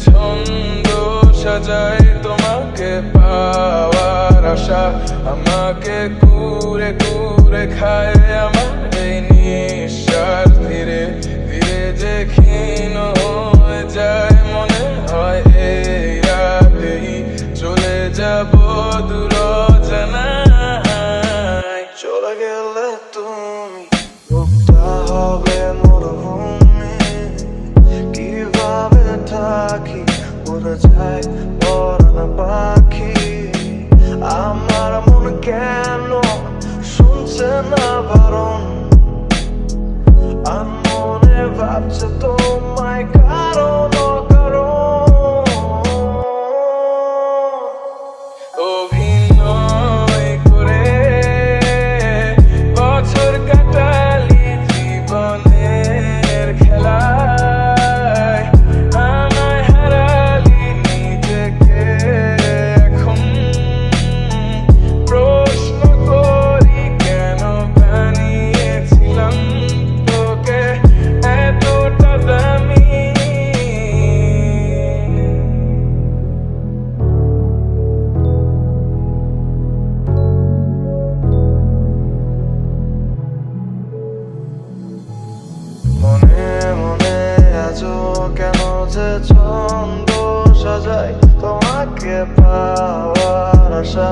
ছন্দ সাজাই তোমাকে পাওয়ার আশা আমাকে কুরে কুরে খায় আমার এই নিঃশ্বাস ধীরে ধীরে যে ক্ষীণ হয়ে যায় মনে হয় এই রাতেই চলে যাব দূর অজানায়। চলে গেলে তুমি মুক্তা হবে মরুভূমি কিভাবে থাকি উড়ে যায় পরাণ পাখি আমার মন কেন শুনছে না বারণ আর মনে ভাবছে তোমায় কারণ অভিনয় করে বছর কাটালি জীবনের খেলায় আমায় হারালি নিজেকে এখন প্রশ্ন করি কেন বানিয়েছিলাম তোকে এতটা দামি। মনে মনে আজও কেন যে ছন্দ সাজাই তোমাকে পাওয়ার আশা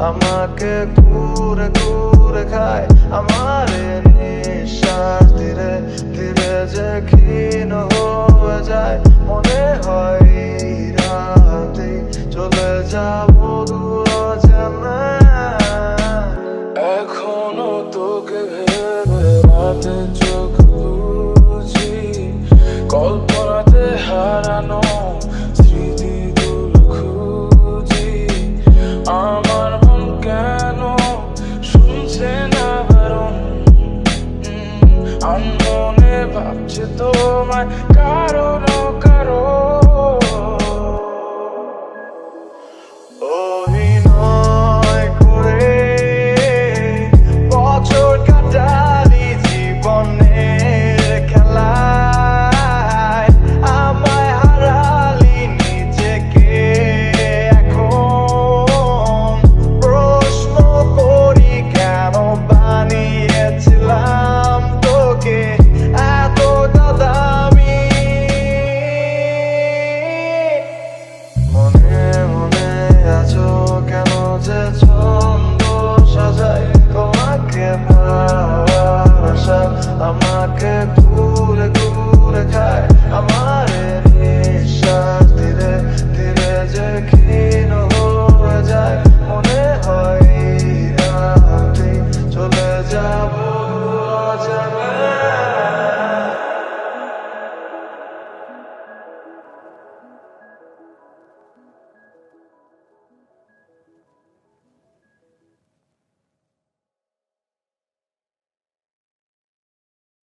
আমাকে ঘুরে ঘুরে খায় আমার নিঃশ্বাস ধীরে ধীরে যে ক্ষীণ হয়ে যায় মনে হয় রাতে চলে যাব দূর অজানায়। এখনো তোকে ভেবে রাতে চোখ বুঝি কল্পনাতে হারানো